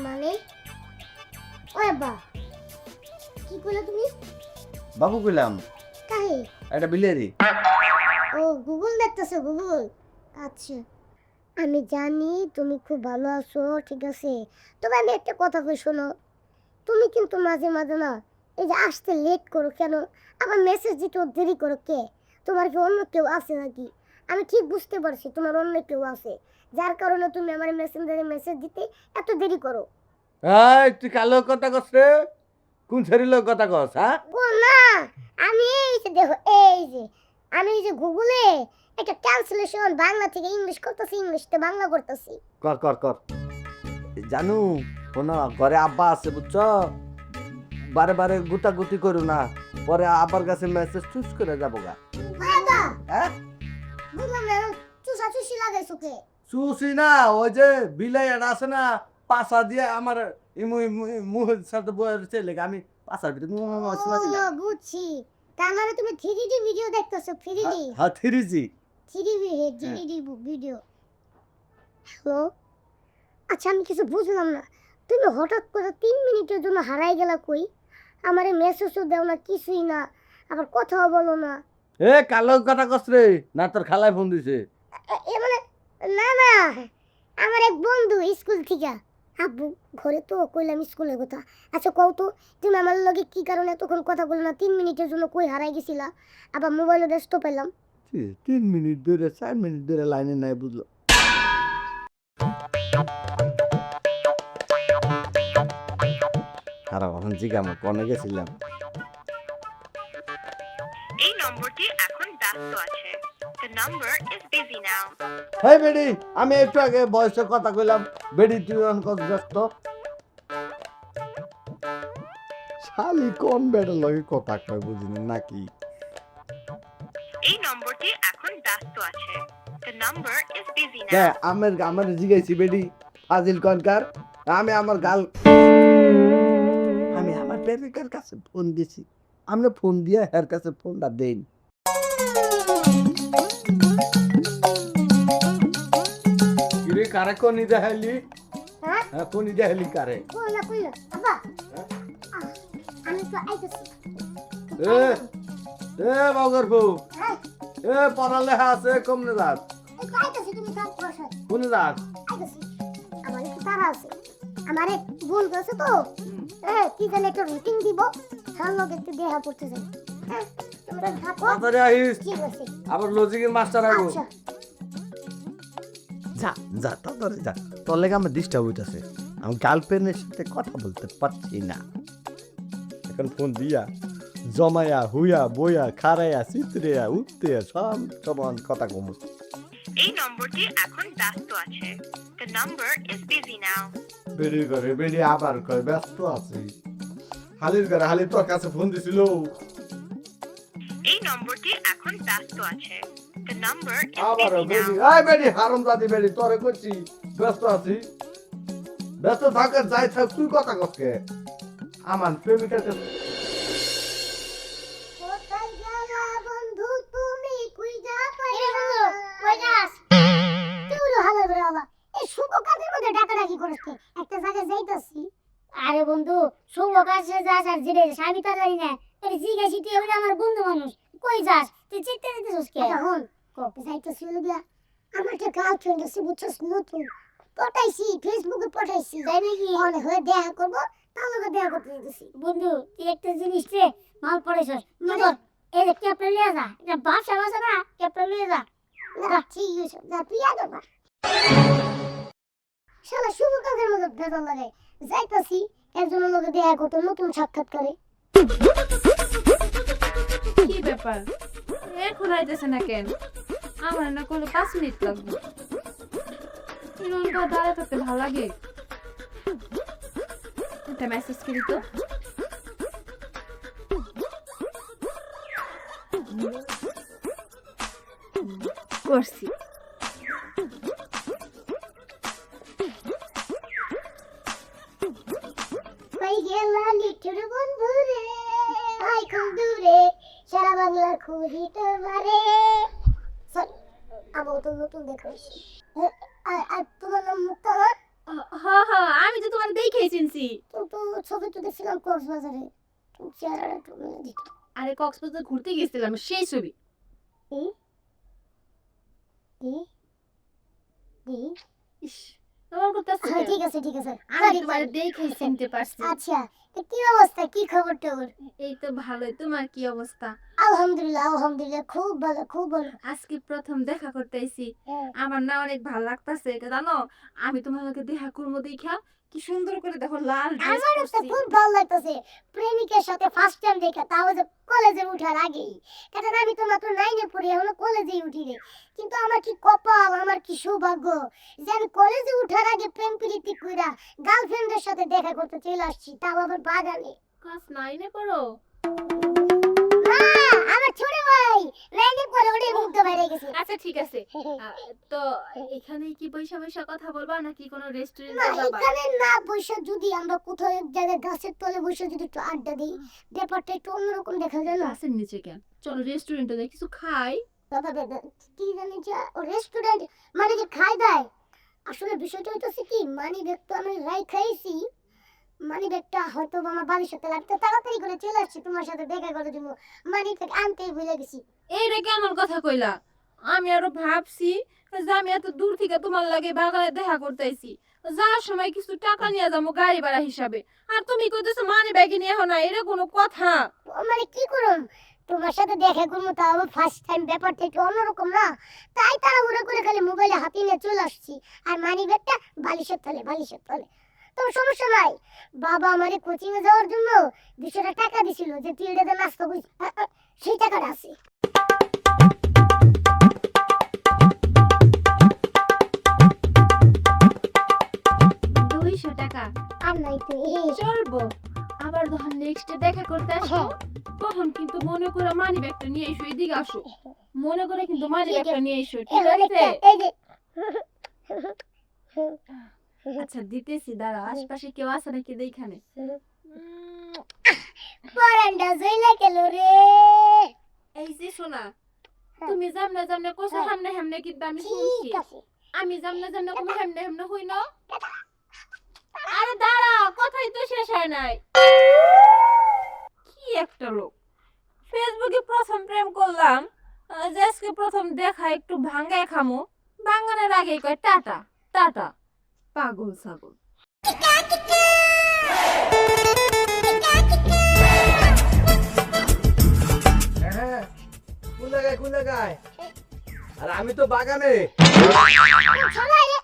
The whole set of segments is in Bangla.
মানে ওই বা কি কইলা তুমি? বাবু কইলাম কাহে? একটা বিলেরি। ও গুগল দেখতেছো গুগল। আচ্ছা, আমি জানি তুমি খুব ভালো আছো, ঠিক আছে। তবে আমি একটা কথা কই শোনো, তুমি কিন্তু মাঝে মাঝে না এই যে আসতে লেট করো কেন, আবার মেসেজ দিতে দেরি করো কে? তোমার কি অন্য কেউ আছে নাকি? আমি ঠিক বুঝতে পারছি তোমার অন্য কেউ আছে, যার কারণে তুমি আমার মেসেঞ্জারে মেসেজ দিতে এত দেরি করো। এই তুই কালো কথা কস রে? কোন শরীরের কথা কস হ্যাঁ? ও না, আমি এই যে দেখো, এই যে আমি এই যে গুগলে একটা ট্রান্সলেশন বাংলা থেকে ইংলিশ করতেছি, ইংলিশ থেকে বাংলা করতেছি। কর কর কর। জানু শোনো ঘরে আব্বা আছে বুঝছো, বারে বারে গুতাগুতি করো না, পরে আব্বার কাছে মেসেজ চুজ করে যাবো গা। বাবা হ্যাঁ বুঝলাম না, চুষা চুষি লাগাইছো কে? চুষি না, ওই যে বিলাই আছে না, পাছা দিয়ে আমার মুহের সাথে বয়ের ছেলে আমি পাছার ভিতরে ও বুঝছি, তার মানে তুমি 3D ভিডিও দেখতেছো, 3D হ্যাঁ 3G। 3D video. হ্যালো, আচ্ছা আমি কিছু বুঝলাম না, তুমি হঠাৎ করে 3 মিনিটের জন্য হারাই গেলা কই? আমারে মেসেজও দাও না, কিছুই না, আবার কথাও বলো না। এ কালো কথা কস রে, না তোর খালায় ফোন দিছে? এ মানে না না, আমার এক বন্ধু স্কুল থেকে। আব্বু ঘরে তো কইলাম স্কুলের কথা। আচ্ছা কও তো, তুমি আমার লগে কি কারণে এতক্ষণ কথা বললে না? 3 মিনিটের জন্য কই হারাই গেছিলা? আবার মোবাইলে ব্যস্ত পেলাম। 3 মিনিট ধরে 4 মিনিট ধরে লাইনে নাই বুঝলো। খারাপ এখন জিগামো কনে গেছিলাম। এই নম্বরটি এখন ব্যস্ত আছে। The number is busy now. হেই বেডি, আমি একটু আগে বয়সে কথা কইলাম, বেডি তুই অন কত ব্যস্ত? শালি কোন বেড়ার লগে কথা কয় বুঝিনি নাকি? এই নম্বরটি এখন ব্যস্ত আছে। The number is busy K now. আমার জিগাইছি বেডি ফাজিল কনকার, আমি আমার গাল আমি আমার প্রেমিকার কাছে ফোন দিছি, আমরা ফোন দিয়ে এর কাছে ফোনটা দেন। কিরে কারে কোনি দেখাইলি? হ্যাঁ হ্যাঁ কোনি দেখাইলি কারে? কইলা কইলা আব্বা, আমি তো আইতেছি। এ এ বাগর বউ, হ্যাঁ এ পড়ালেখা আছে কমনে যাস? এই তো আইতেছি, তুমি থাক বসো। কোনে যাস? আইতেছি, আমার একটু তাড়া আছে, আমার এক ভুল গেছে তো, কি জানি একটা রুটিন দিব, তার লগে একটু দেখা করতে যাই। হ্যাঁ তোমরা থাকো, তাড়াতাড়ি আইস, ঠিক আছে। আবার লজিকের মাস্টার আইবো। আচ্ছা যা যা তাড়াতাড়ি যা, তোর লেগে আমার ডিস্টার্ব হইতাছে, আমি গার্লফ্রেন্ডের সাথে কথা বলতে পারছি না। এখন ফোন দিয়া জমায়া হুইয়া বইয়া খারাইয়া চিত্রিয়া উঠতে সব সমান কথা কম। এই নম্বরটি এখন ব্যস্ত আছে। The number is busy now. বেরিয়ে করে বেরিয়ে আবার কয় ব্যস্ত আছি। হালির করে হালি তোর কাছে ফোন দিছিল। এই নম্বরটি এখন ব্যস্ত আছে। The number is আবার busy বেরি now. এই বেরি হারামজাদি বেরি তোরে কইছি ব্যস্ত আছি। ব্যস্ত থাকার যাই থাক তুই কথা ককে আমার প্রেমিকার কাছে। কোথায় গেলা বন্ধু তুমি, কই যা পাইলা? কই যাস? তুই হালা বেরালা, এই শুভ কাজের মধ্যে ডাকাডাকি করিস কে? একটা জায়গায় যাইতাছি। আরে বন্ধু, শুভ কাজে যাস আর জিরে আমি তো জানি না। এই জিজ্ঞাসি তুই হইলো আমার বন্ধু মানুষ, কই যাস? তুই চিন্তা দিতেছিস কে? এখন যাইতাছি হইলো আমার একটা গার্লফ্রেন্ড আছে বুঝছস, নতুন পটাইছি, ফেসবুকে পটাইছি, তাই নাকি? অনেক হয়ে দেখা করবো, তার লগে দেখা করতে দিতেছি। বন্ধু তুই একটা জিনিস রে মাল পড়াইছস, এই যে ক্যাপটা লিয়ে যা, এটা বাসা বাসা না, ক্যাপটা লিয়ে যা। না ঠিক আছে, যা তুই আগে বা শালা শুভ কাজের মধ্যে ভেজাল লাগাই। যাইতাছি একজনের লগে দেখা করতে, নতুন সাক্ষাৎকারে। কি ব্যাপার এখন আইতেছে না কেন? আমার না কোনো 5 মিনিট লাগবে। এরকম করে দাঁড়ায় থাকতে ভালো লাগে। একটা মেসেজ করি তো। করছি। কই গেলা লিটুর বন্ধু রে, আই কোন দূরে, সারা বাংলা খুঁজি তোমারে। আমার তো নতুন দেখা হয়েছে। আর তোমার নাম মুক্তা? হ্যাঁ হ্যাঁ, আমি তো তোমার দেখেই চিনছি। তো ছবি তো দেখছিলাম কক্সবাজারে, তুমি চেহারাটা একটু মিলে দিত। আরে কক্সবাজার ঘুরতে গেছিলাম, সেই ছবি। কি কি কি? ইস, তোমার কথা হ্যাঁ, ঠিক আছে ঠিক আছে, আমি সরি, তোমার সরি। দেখেই চিনতে পারছি। আচ্ছা, তো কি অবস্থা, কি খবর টবর? এই তো ভালোই, তোমার কি অবস্থা? আলহামদুলিল্লাহ আলহামদুলিল্লাহ, খুব ভালো খুব ভালো। আজকে প্রথম দেখা করতে আইছি, হ্যাঁ। আমার না অনেক ভালো লাগতাছে। জানো, আমি তোমার লগে দেখা করবো দেখা কি সুন্দর করে দেখো লাল ড্রেস আমারও তো পরছি। খুব ভালো লাগতেছে, প্রেমিকের সাথে ফার্স্ট টাইম দেখা, তাও যে কলেজে উঠার আগেই। কারণ আমি তো মাত্র 9-এ পড়ি, এখনো কলেজেই উঠি রে। কিন্তু আমার কি কপাল, আমার কি সৌভাগ্য যে আমি কলেজে উঠার আগে প্রেম প্রীতি কইরা গার্লফ্রেন্ডের সাথে দেখা করতে চলে আসছি, তাও আবার বাগানে। ক্লাস 9-এ পড়ো? না, আমার ছোট ভাই 9-এ পড়ে, ওটাই মুগ্ধ বাইরে গেছে। আচ্ছা ঠিক আছে। তো এখানে কি বৈশা বৈশা কথা বলবা নাকি কোনো না, রেস্টুরেন্টে যাবা? এখানে না বসে যদি আমরা কোথাও এক জায়গায় গাছের তলে বসে যদি একটু আড্ডা দিই, ব্যাপারটা একটু অন্যরকম দেখা যায় না? গাছের নিচে কেন? চলো রেস্টুরেন্টে যাই, কিছু খাই। দাদা দাদা, কি জানি যে রেস্টুরেন্ট মানে যে খাই দেয়, আসলে বিষয়টা হইতেছে কি, মানি ব্যাগ তো আমি খাইছি, মানি ব্যাগটা হয়তো আমার বাড়ির সাথে লাগতে তাড়াতাড়ি করে চলে আসছি তোমার সাথে দেখা করে দিব, মানি ব্যাগ আনতেই ভুলে গেছি। এইটা কেমন কথা কইলা? আমি আরো ভাবছি যে আমি এত দূর থেকে তোমার লাগে বাগানে দেখা করতে আইছি, যাওয়ার সময় কিছু টাকা নিয়ে যাবো গাড়ি ভাড়া হিসাবে, আর তুমি কইতেছো মানি ব্যাগে নিয়ে না, এটা কোনো কথা? মানে কি করুম, তোমার সাথে দেখা করবো, তাও আবার ফার্স্ট টাইম, ব্যাপারটা একটু অন্যরকম না, তাই তাড়াহুড়ো করে খালি মোবাইলে হাতে নিয়ে চলে আসছি, আর মানি ব্যাগটা বালিশের তলে। তো সমস্যা নাই, বাবা আমারে কোচিং এ যাওয়ার জন্য 200 টাকা দিছিল, যে তুই এটাতে নাস্তা করিস, সেই টাকাটা আছে। টাকা আর নাই তো চলবো। আবার যখন নেক্সট দেখা করতে আসবো তখন কিন্তু মনে করে মানি ব্যাগটা নিয়ে এসো, এদিকে আসো, মনে করে কিন্তু মানি ব্যাগটা নিয়ে এসো, ঠিক আছে? এই যে আচ্ছা দিতেছি, দাঁড়া, আশপাশে কেউ আছে নাকি এইখানে। পরান্ডা জইলা গেল রে। এই যে শোনা, তুমি জামনে জামনে কোসা হামনে হামনে কিন্তু আমি শুনছি, ঠিক আছে, আমি জামনে জামনে কোন হামনে হামনে হই না। আরে দাঁড়া, কথাই তো শেষ হয় নাই। কি একটা লোক, ফেসবুকে প্রথম প্রেম করলাম, যে আজকে প্রথম দেখা একটু ভাঙ্গায় খামু, ভাঙ্গানোর আগে কয় টাটা টাটা, পাগল ছাগল। হ্যাঁ, কোন জায়গায়? আর আমি তো বাগানে। ছলাই রে।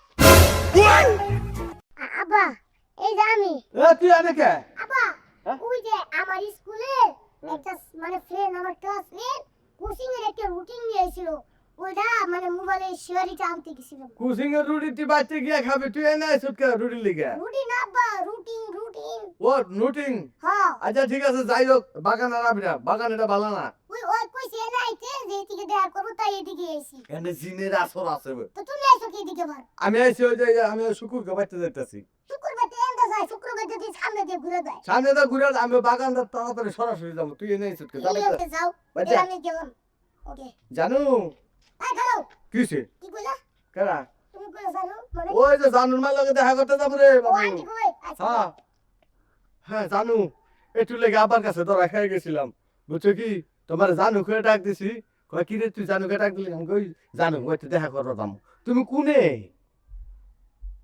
আব্বা, এই যে আমি, তুই আনে কে? আব্বা, হ্যাঁ? ওই যে আমার স্কুলে একটা মানে ফ্রেন্ড, আমার ক্লাসমেট কোচিং এর একটা রুটিন নিয়েছিল, ওইটা মানে মোবাইলে শেয়ারিটা আনতে গেছিলাম। কুসিং এর রুটি তুই বাচ্চা গিয়া খাবে, তুই এনে আইছত কে রুটি লিগা? রুটিন আব্বা, রুটিন। ও রুটিং। হ্যাঁ, আচ্ছা ঠিক আছে, যাই হোক, বাগান আর আবি না, বাগান এটা ভালো না। ওই কইছে না আইতে, যে এদিকে দেখা করবো, তাই এদিকে এসি। এনে জিনের আসর আছে বে। তো তুমি আইছো কি এদিকে বার? আমি আইছি ওই যে আমি শুকুরকে বাইতে যাইতাছি। শুক্রবার তো এন্ডা যায়, শুক্রবার যদি সামনে দিয়ে ঘুরে যায়। সামনে তো ঘুরে আমি বাগানটা তাড়াতাড়ি সরাসরি যাবো, তুই এনে আইছত কে? যাবে তো? যাও, বাচ্চা আমি গেলাম। ওকে, জানু আই খাও। কিছে কি কইলা? কেডা? তুমি কইলা জানো মানে? ওই যে জানুর মার লগে দেখা করতে যাবো রে ও বাবু। আন্টি কই? আচ্ছা। হ্যাঁ হ্যাঁ জানু, একটু লেগে আবার কাছে ধরা খেয়ে গেছিলাম, বুঝছো কি? তোমার জানু করে ডাক দিছি, কয় কি রে তুই জানুকে ডাক দিলি? আমি কই জানু, ওই তো দেখা করো যাবো। তুমি কোনে?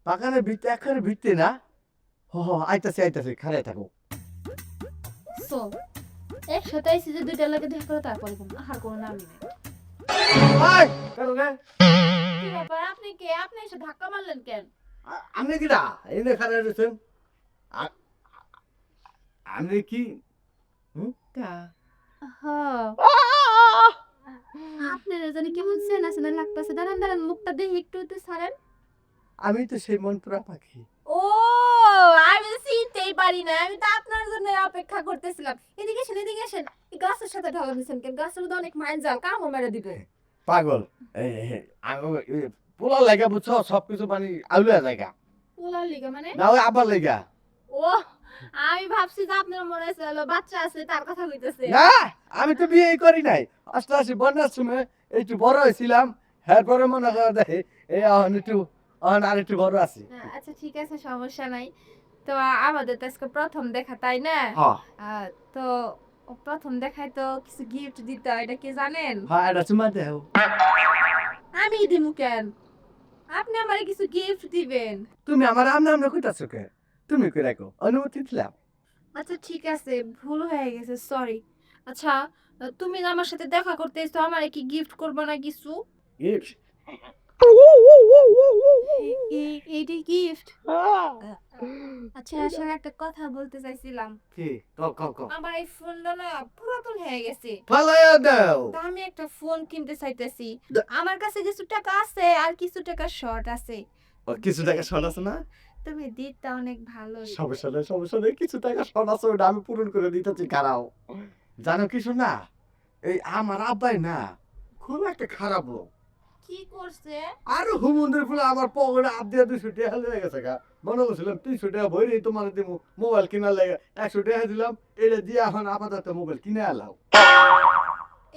বাগানের ভিতরে, একেবারে ভিতরে না? আইতাছি খারাই থাকো। সো একসাথে আইছি যে দুইটা লাগে দেখা করে তারপরে কোনো আহার কোনো নামই নেই। ভাই কেন রে? কি ব্যাপার, আপনি কে? আপনি এসে ধাক্কা মারলেন কেন? আপনি কিরা এনে খারাই রয়েছেন? আপনি কি আপনারা জানি কেমন চেনা চেনা লাগতেছে, দাঁড়ান দাঁড়ান, মুখটা দেখে একটু একটু ছাড়েন। আমি তো সেই মন্ত্রা পাখি। ও, আমি তো চিনতেই পারি না, আমি তো আপনার জন্য অপেক্ষা করতেছিলাম। এদিকে এসেন, এদিকে এসেন। এই গাছের সাথে ঢালা দিয়েছেন কেন? গাছের মধ্যে অনেক মাইন জাল, কামও মেরে দিবে। পাগল, পোলা লাগা বুঝছো, সবকিছু মানে আউলিয়া জায়গা পোলার লিগা মানে? না, ওই আবার লেগা। ও, আমি ভাবছি যে আপনার মনে হচ্ছে বাচ্চা আছে তার কথা কইতেছে। না, আমি তো বিয়ে করি নাই, অষ্টআশি বন্যার সময় একটু বড় হয়েছিলাম, এরপরে মনে করে দেখে এই এখন আর একটু বড় আছি। আচ্ছা ঠিক আছে, সমস্যা নাই। তো আমাদের তো আজকে প্রথম দেখা তাই না হ্যাঁ তো প্রথম দেখায় তো কিছু গিফট দিতে হয়, এটা কি জানেন? হ্যাঁ এটা চুমা দেও আমি দিমু কেন, আপনি আমারে কিছু গিফট দিবেন। তুমি আমার আমরা কইতাছো কে? তুমি কই রাখো অনুমতি দিলাম। আচ্ছা ঠিক আছে, ভুল হয়ে গেছে, সরি। আচ্ছা তুমি না আমার সাথে দেখা করতে এসো, আমারে কি গিফট করবে না কিছু? গিফট এইটি গিফট? আচ্ছা আসলে একটা কথা বলতে চাইছিলাম। কি কও কও কও আমার এই ফোনটা না পুরাতন হয়ে গেছে, ফালায়া দাও। তো আমি একটা ফোন কিনতে চাইতেছি। আমার কাছে কিছু টাকা আছে আর কিছু টাকা শর্ট আছে, ও কিছু টাকা শর্ট আছে না? তুমি দিতে অনেক ভালো। সমস্যা নেই কিছু টাকা শর্ট আছে ওটা আমি পূরণ করে দিতেছি খারাও। জানো কিছু না, এই আমার আব্বাই না খুব একটা খারাপ লোক। কি করছে? আর হুমুন্দের ফুলে আমার পকেটে আপ দিয়ে 200 টাকা হয়ে গেছে গা। মনে করছিলাম 300 টাকা ভরে তোমার দিব মোবাইল কিনার লাগে, 100 টাকা দিলাম, এটা দিয়ে এখন আপাতত মোবাইল কিনে আলাও।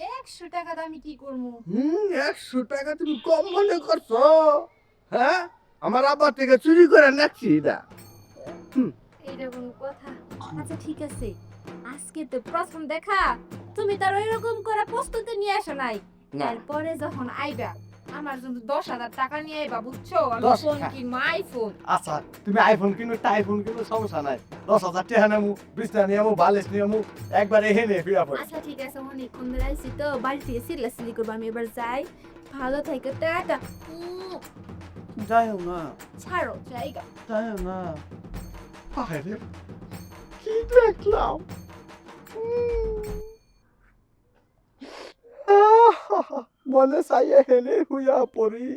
100 টাকা আমি কি করবো? 100 টাকা তুমি কম মনে করছো? হ্যাঁ আমার আব্বা থেকে চুরি করে নাচ্ছি এটা। এইটা কোনো কথা? আচ্ছা ঠিক আছে, আজকে তো প্রথম দেখা, তুমি তার এরকম করে প্রস্তুতি নিয়ে আসো নাই। না তারপরে যখন আইবা আমার জন্য 10,000 টাকা নিয়ে আইবা, বুঝছো? আমি 10 ফোন কিনবো, আইফোন। আচ্ছা তুমি আইফোন কিনো আইফোন কিনো সমস্যা নাই, 10,000 টাকা নেবো, বিছনা নিয়ে বালিশ নিয়ে একবারে হেনে ফিরা পড়ে। আচ্ছা ঠিক আছে, অনেকক্ষণ ধরে আইছি তো, বাড়ি থেকে সিরিয়াসলি করবো, আমি এবার যাই। ভালো থেকে টাটা। যাইও না ছাড়ো জায়গা। যাইও না। আরে কি দেখলাম, মনে চাইয়ে হেলে হুইয়া পড়ি।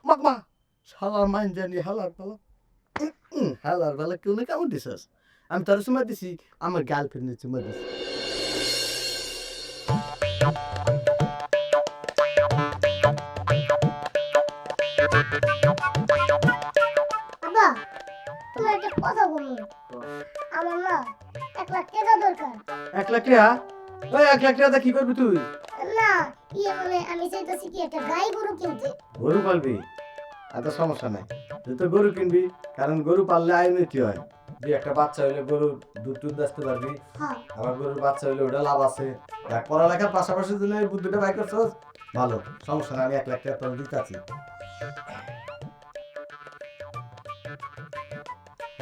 মামা শালার মাইন জানি হালার পালা হালার বেলা কেউ না কেমন দিছিস? আমি তার সময় দিছি আমার গার্লফ্রেন্ডের সময় দিছি। আব্বা তোমার একটা কথা বলবো, আমার না 1 লাখ টাকা দরকার। 1 লাখ টাকা? ওই 1 লাখ টাকা কি করবি তুই? না মানে আমি চাইতেছি কি একটা গাই গরু কিনতে। গরু পালবি? এত সমস্যা নাই, তুই তো গরু কিনবি, কারণ গরু পাললে আয় উন্নতি হয়। দুই একটা বাচ্চা হইলে গরু দুধ টুধ বেচতে পারবি, হ্যাঁ আবার গরুর বাচ্চা হইলে ওটা লাভ আছে। দেখ পড়ালেখার পাশাপাশি দিলে এই বুদ্ধিটা বাই করছস ভালো, সমস্যা নাই, আমি 1 লাখ টাকা তোর দিতেছি।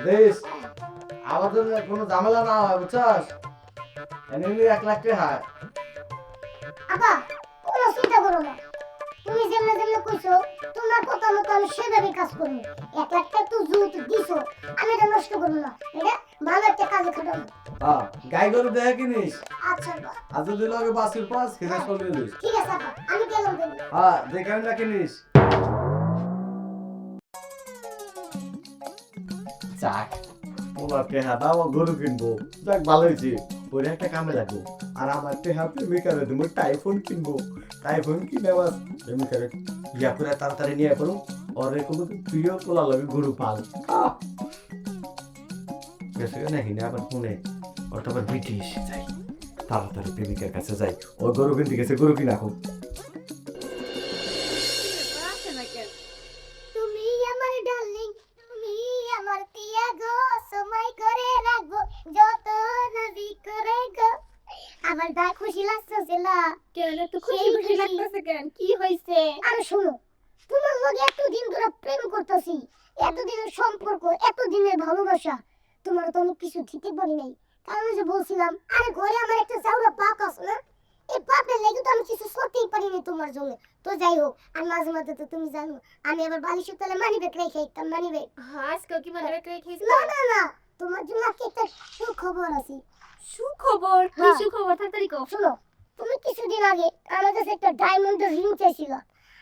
বেশ আমাদের কোনো ঝামেলা না হয় বুঝছস, এমনি 1 লাখ টাকা। আব্বা কোনো চিন্তা করো না, তুমি যেমনে যেমনে কইছো তোমার কথা মতো আমি সেভাবে কাজ করবো। 1 লাখ টাকা তো জুত দিছো, আমি এটা নষ্ট করবো না, এটা ভালো একটা কাজে খাটাবো। হ্যাঁ গাই গরু দেখে কিনিস, আচ্ছা আব্বা আর যদি লগে বাসুর পাস খেতে চলে এলিস। ঠিক আছে আব্বা, আমি গেলাম তাহলে। হ্যাঁ দেখে না কিনিস। যাক ওনার টেহা দাও গরু কিনবো, যাক ভালো হয়েছে, ওর একটা কামে লাগবো। আর আমার টেহা প্রেমিকারে দেবো টাইফোন কিনবো, টাইফোন কিনে আবার প্রেমিকারে ইয়া করে তাড়াতাড়ি নিয়ে পড়ো, ওরে কোনো তুইও তোলা লাগে গরু পাল। গেছে নাকি না আবার ফোনে ওটা আবার বিটি এসে যাই, তাড়াতাড়ি প্রেমিকার কাছে যাই, ও গরু কিনতে গেছে গরু কিনা হোক। আসে না কেন? তুমি আমার ডার্লিং, তুমি আমার টিয়া গো, সময় করে রাখবো যত নবী করে গো। আমার দা খুশি লাগছে না? কেন তো খুশি খুশি লাগতেছে কেন, কি হইছে? আর শোনো, তোমার লগে এতদিন ধরে প্রেম করতেছি, এতদিনের সম্পর্ক, এতদিনের ভালোবাসা, তোমার তো আমি কিছু দিতে পারি নাই। কারণ যে বলছিলাম, আরে ঘরে আমার একটা চাউরা পাক আছে না, এই পাপের লেগে তো আমি কিছু করতেই পারিনি তোমার জন্য। তো যাই হোক, আর মাঝে মাঝে তো তুমি জানো আমি আবার বালিশের তলে মানি ব্যাগ রেখে দিতাম, মানি ব্যাগ। আজকে কি মানে বেকার খেয়েছিস? না না না, তোমার জন্য কি একটা সুখবর আছে। সুখবর? কি হ্যাঁ। সুখবর, তাড়াতাড়ি কও। শোনো, তুমি কিছুদিন আগে আমার কাছে একটা ডায়মন্ডের রিং চাইছিলা,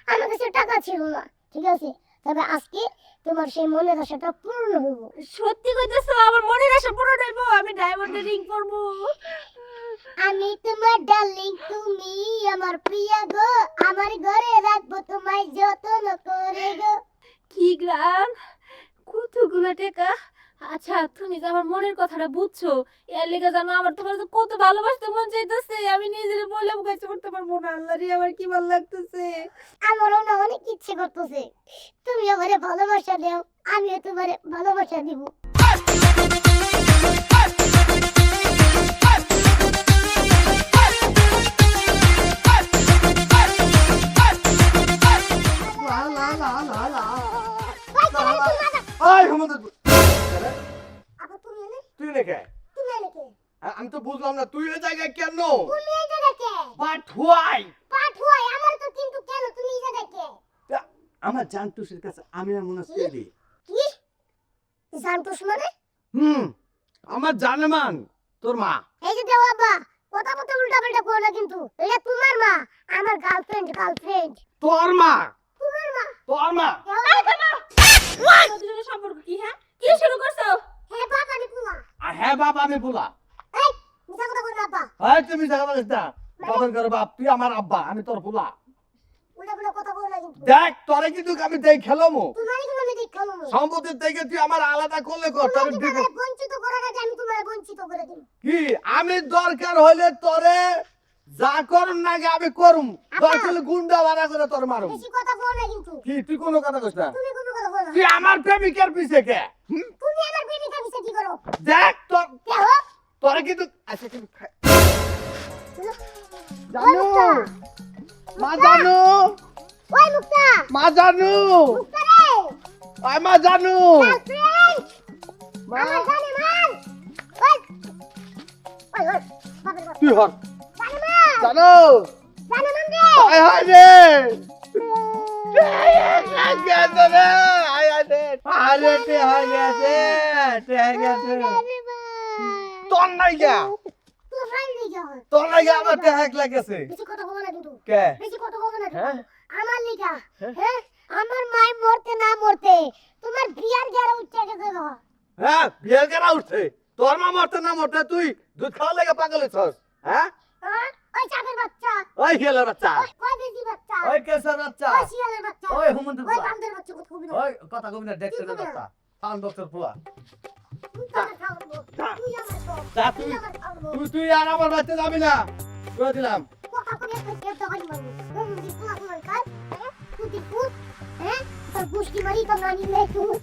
আমার কাছে টাকা ছিল না, ঠিক আছে? তবে আজকে তোমার সেই মনের আশাটা পূর্ণ হইব। সত্যি কইতেছো? আমার মনের আশা পূরণ হইব, আমি ডায়মন্ডের রিং পরবো। আমি তোমার ডার্লিং, তুমি আমার প্রিয়া গো, আমার ঘরে রাখবো তোমায় যত্ন করে গো। কি গ্রাম, কতগুলো টাকা। আচ্ছা তুমি যে আমার মনের কথাটা বুঝছো, এর লেগে জানো আমার তোমার যে কত ভালোবাসতে মন চাইতেছে, আমি নিজের বলে মুখাইতে করতে পারবো না। আল্লাহ রে, আমার কি ভালো লাগতেছে। আমারও না অনেক ইচ্ছে করতেছে তুমি আমারে ভালোবাসা দাও, আমিও তোমারে ভালোবাসা দিব। ওই হুমন্ত আপা তুমি এনে তুই নাকি তুমি এনে কে আমি তো বুঝলাম না তুই এই জায়গায় কেন তুমি এই জায়গায় কে বাট হোয়াই পাঠ হয় আমার তো কিন্তু কেন তুমি এই জায়গায় কে আমার জানতুসের কাছে আমি এমন আছি রে কি জানতোস মানে আমার জানেমান তোর মা এই যে দেও আব্বা কথা কথা উল্টা পাল্টা করো না কিন্তু এটা তোমার মা আমার গার্লফ্রেন্ড তোর মা তোমার মা তোর মা দুজনের সম্পর্ক কি হ্যাঁ কি শুরু করছো হ্যাঁ বাবা আমি পুলা আর হ্যাঁ বাপ আমি বলা এই মিছা কথা বল না আব্বা হ্যাঁ তুমি জায়গা বলিস না বাবার ঘরে বাপ তুই আমার আব্বা আমি তোর বলা উল্টা পাল্টা কথা বলো না কিন্তু দেখ তোরে কিন্তু আমি দেখ খেলামো তোমারই কোনো আমি দেখালো না সম্পত্তির থেকে তুই আমার আলাদা করলে কর তোর তোমাকে বঞ্চিত করার আগে আমি তোমার বঞ্চিত করে দিই কি আমি দরকার হইলে তোরে যা করুন না আগে আমি করুম দরকার হলে গুন্ডা ভাড়া করে তোর মারুম বেশি কথা বল না কিন্তু কি তুই কোনো কথা কইস না তুমি কোনো কথা বল না তুই আমার প্রেমিকার পিছে কে তুমি আমার প্রেমিকা বিছে কি করো দেখ তোর কে হো তোরে কিন্তু আচ্ছা কিন্তু জানু মা জানু ওই মুক্তা মা জানু মুক্তা রে ওই মা জানু গার্লফ্রেন্ড মা আমার জানে মান ওই ওই ওই বাবার বাবা তুই হর জানে মান জানু জানে মান রে আয় হায় রে গেছে রে আয় হায় রে আরে তে হয়ে গেছে জানে মান তোর নাই গা তুই ফ্রেন্ড লিগা তোর নাই গা আমার তে লাগেছে বেশি কথা বল না কিন্তু কে বেশি কথা বল না হ্যাঁ আমার লিগা হ্যাঁ? হ্যাঁ আমার মাই মরতে না মরতে তোমার বিয়ার গেরা উঠে গেছে গো হ্যাঁ বিয়ে করা উঠছে তোর মা মরতে না মরতে তুই দুধ খাওয়া লেগে পাগল হইছস হ্যাঁ হ্যাঁ ওই চাপের বাচ্চা ওই খেলার বাচ্চা ওই বেশি বাচ্চা ওই কেসার বাচ্চা ওই শিয়ালের বাচ্চা ওই হুমন্ত ওই বান্দের বাচ্চা কত কবি না ওই কথা কবি না দেখতে না বাচ্চা কান ডক্টর পুয়া তাহলে খাওয়াবো যা। তুই আমার তো যা তুই তুই আমার খাওয়াবো তুই আর আমার বাচ্চা যাবি না করে দিলাম কথা করে একটা কেপ দগাই মারবো তুই পুলা পুলা কাজ তুই পুত হ্যাঁ তোর গুষ্টি মারি তো নানি লে তুই